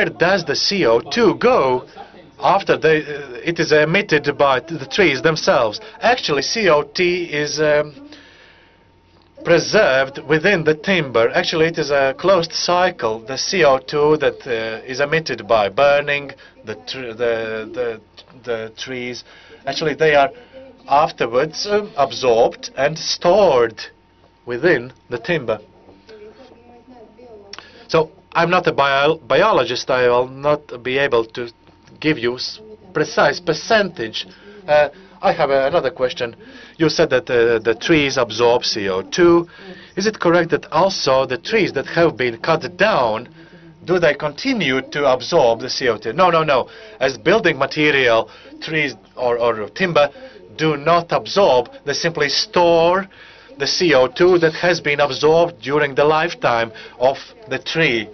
where does the CO2 go after it is emitted by the trees themselves? Actually, CO2 is preserved within the timber. Actually, it is a closed cycle. The CO2 that is emitted by burning the trees, actually they are afterwards absorbed and stored within the timber. So I'm not a biologist. I will not be able to give you precise percentage. I have another question. You said that the trees absorb CO2. Is it correct that also the trees that have been cut down, do they continue to absorb the CO2? No, no, no. As building material, trees or timber do not absorb. They simply store the CO2 that has been absorbed during the lifetime of the tree.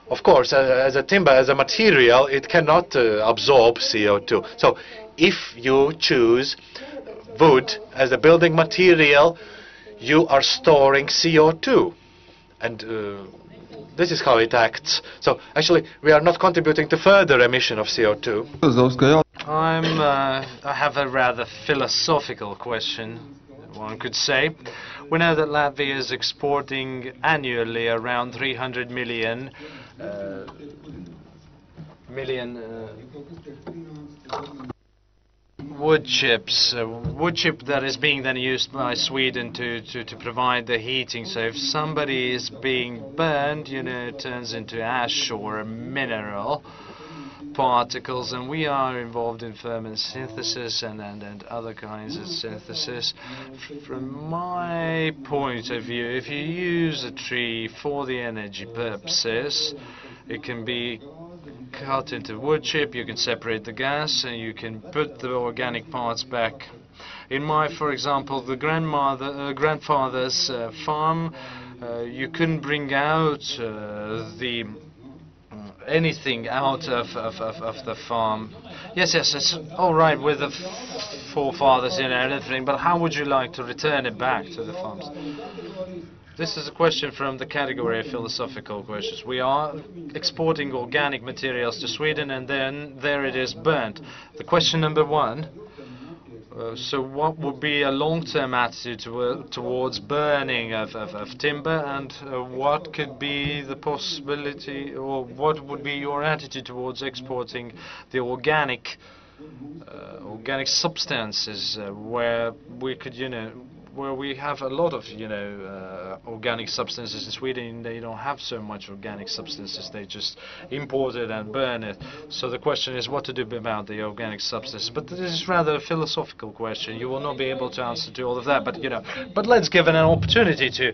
Of course, as a timber, as a material, it cannot absorb CO2. So if you choose wood as a building material, you are storing CO2. And this is how it acts. So actually, we are not contributing to further emission of CO2. I have a rather philosophical question, one could say. We know that Latvia is exporting annually around 300 million wood chips. Wood chip that is being then used by Sweden to provide the heating. So if somebody is being burned, you know, it turns into ash or a mineral particles, and we are involved in ferment synthesis and other kinds of synthesis. From my point of view, if you use a tree for the energy purposes, it can be cut into wood chip, you can separate the gas, and you can put the organic parts back. In my, for example, the grandfather's farm, you couldn't bring out anything out of the farm. Yes, it's all right with the forefathers, you know, and everything, but how would you like to return it back to the farms? This is a question from the category of philosophical questions. We are exporting organic materials to Sweden, and then there it is burnt. The question number one, so what would be a long-term attitude towards burning of timber, and what could be the possibility, or what would be your attitude towards exporting the organic substances, where we could, you know, where we have a lot of, you know, organic substances in Sweden. They don't have so much organic substances. They just import it and burn it. So the question is what to do about the organic substances. But this is rather a philosophical question. You will not be able to answer to all of that. But, you know, but let's give it an opportunity to,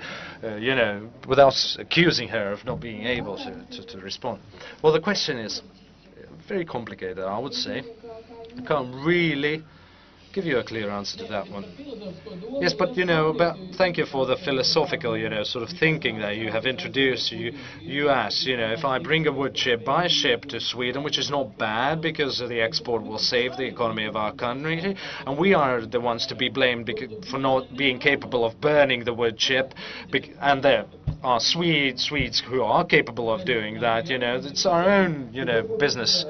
you know, without accusing her of not being able to respond. Well, the question is very complicated, I would say. I can't really give you a clear answer to that one. Yes, but you know, thank you for the philosophical, you know, sort of thinking that you have introduced. You asked, you know, if I bring a wood chip by ship to Sweden, which is not bad because the export will save the economy of our country, and we are the ones to be blamed for not being capable of burning the wood chip, and there are Swedes who are capable of doing that. You know, it's our own, you know, business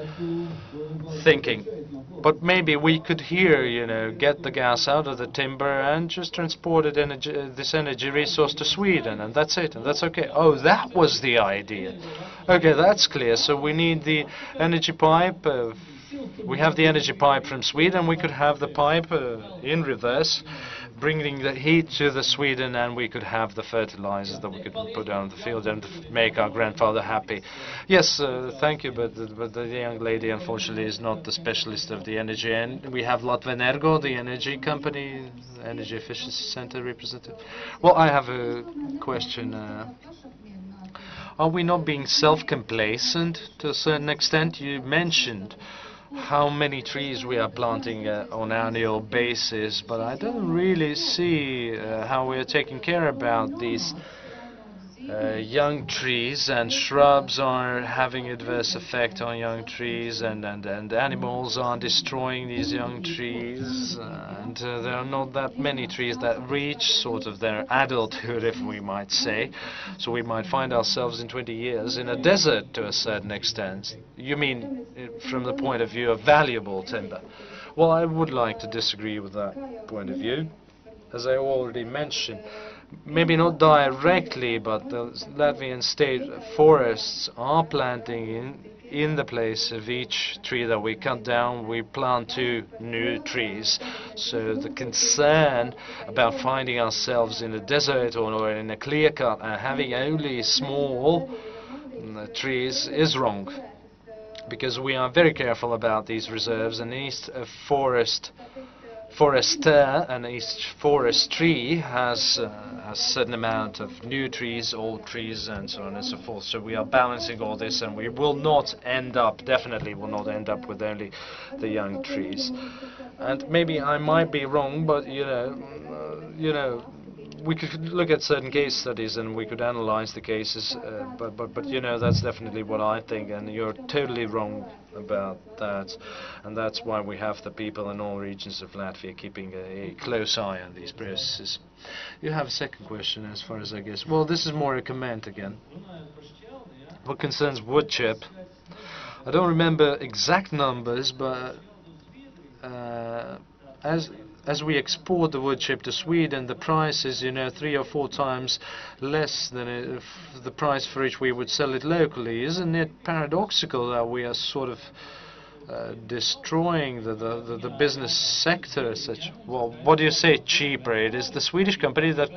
thinking. But maybe we could here, you know, get the gas out of the timber and just transport it this energy resource to Sweden, and that's it, and that's okay. Oh, that was the idea. Okay, that's clear. So we need the energy pipe. We have the energy pipe from Sweden. We could have the pipe in reverse, bringing the heat to the Sweden, and we could have the fertilizers that we could put down the field and make our grandfather happy. Yes, thank you, but the young lady unfortunately is not the specialist of the energy, and we have Latvenergo, the energy company, energy efficiency center representative. Well, I have a question. Are we not being self-complacent to a certain extent? You mentioned how many trees we are planting on an annual basis, but I don't really see how we are taking care about these young trees and shrubs are having adverse effect on young trees, and animals are destroying these young trees, and there are not that many trees that reach sort of their adulthood, if we might say. So we might find ourselves in 20 years in a desert to a certain extent. You mean from the point of view of valuable timber? Well, I would like to disagree with that point of view. As I already mentioned, maybe not directly, but the Latvian state forests are planting in the place of each tree that we cut down, we plant 2 new trees. So the concern about finding ourselves in a desert or in a clear cut and having only small trees is wrong, because we are very careful about these reserves, and each forester and each forestry has a certain amount of new trees, old trees, and so on and so forth. So we are balancing all this, and we will not end up, definitely will not end up with only the young trees. And maybe I might be wrong, but you know, we could look at certain case studies and we could analyze the cases, but you know, that's definitely what I think, and you're totally wrong about that, and that's why we have the people in all regions of Latvia keeping a close eye on these processes. You have a second question, as far as I guess. Well, this is more a comment again. What concerns wood chip, I don't remember exact numbers, but as we export the wood chip to Sweden, the price is, 3 or 4 times less than the price for which we would sell it locally. Isn't it paradoxical that we are sort of destroying the business sector as such? Well, what do you say cheaper? It is the Swedish company that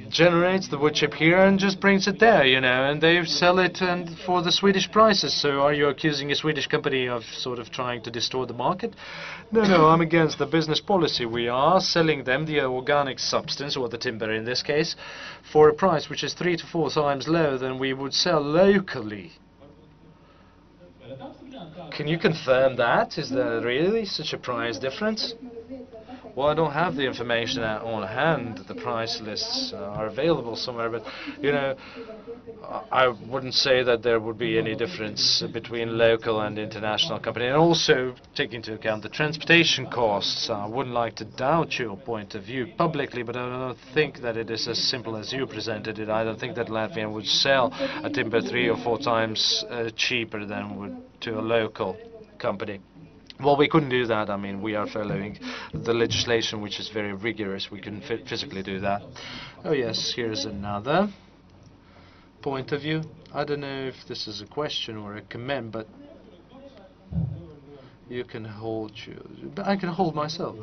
generates the wood chip here and just brings it there, and they sell it for the Swedish prices. So are you accusing a Swedish company of sort of trying to distort the market? No, I'm against the business policy. We are selling them the organic substance, or the timber in this case, for a price which is 3 to 4 times lower than we would sell locally. Can you confirm that? Is there really such a price difference? Well, I don't have the information on hand. The price lists are available somewhere, but I wouldn't say that there would be any difference between local and international company. And also take into account the transportation costs. I wouldn't like to doubt your point of view publicly, but I don't think that it is as simple as you presented it. I don't think that Latvian would sell a timber 3 or 4 times cheaper than would to a local company. Well, we couldn't do that. I mean, we are following the legislation, which is very rigorous. We couldn't physically do that. Oh yes, here's another point of view. I don't know if this is a question or a comment, but you can hold but I can hold myself.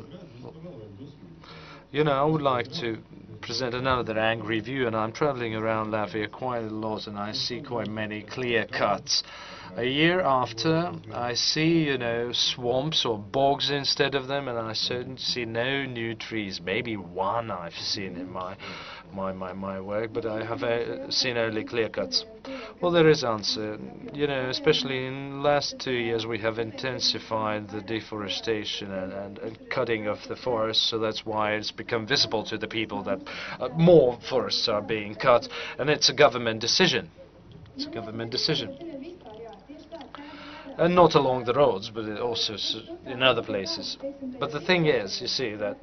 I would like to present another angry view, and I'm traveling around Latvia quite a lot, and I see quite many clear cuts. A year after, I see, swamps or bogs instead of them, and I certainly see no new trees. Maybe one I've seen in my work, but I have seen only clear cuts. Well, there is answer. Especially in the last 2 years, we have intensified the deforestation and cutting of the forests, so that's why it's become visible to the people that more forests are being cut, and it's a government decision. It's a government decision. And not along the roads, but also in other places. But the thing is, you see, that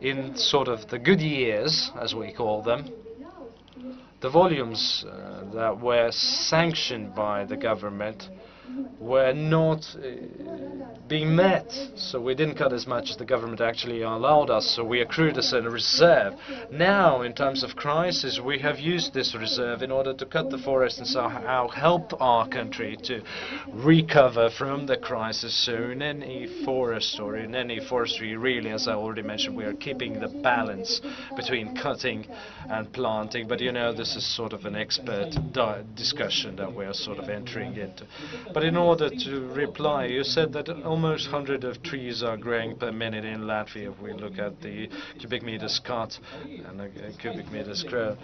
in sort of the good years, as we call them, the volumes that were sanctioned by the government were not being met, so we didn't cut as much as the government actually allowed us, so we accrued a certain reserve. Now, in times of crisis, we have used this reserve in order to cut the forest and somehow help our country to recover from the crisis. So in any forest or in any forestry, really, as I already mentioned, we are keeping the balance between cutting and planting, but this is sort of an expert discussion that we are sort of entering into. But in order to reply, you said that almost 100 of trees are growing per minute in Latvia. If we look at the cubic meters cut and the cubic meters grow,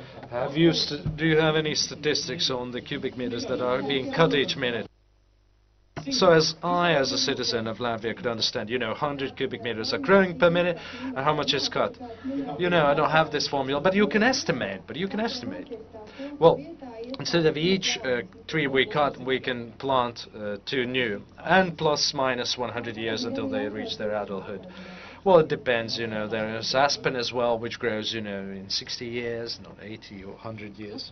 do you have any statistics on the cubic meters that are being cut each minute? So as a citizen of Latvia, could understand, 100 cubic meters are growing per minute, and how much is cut. I don't have this formula, but you can estimate. Well, instead of each tree we cut, we can plant 2 new, and plus minus 100 years until they reach their adulthood. Well, it depends, there is aspen as well, which grows, in 60 years, not 80 or 100 years.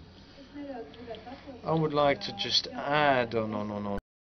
I would like to just add on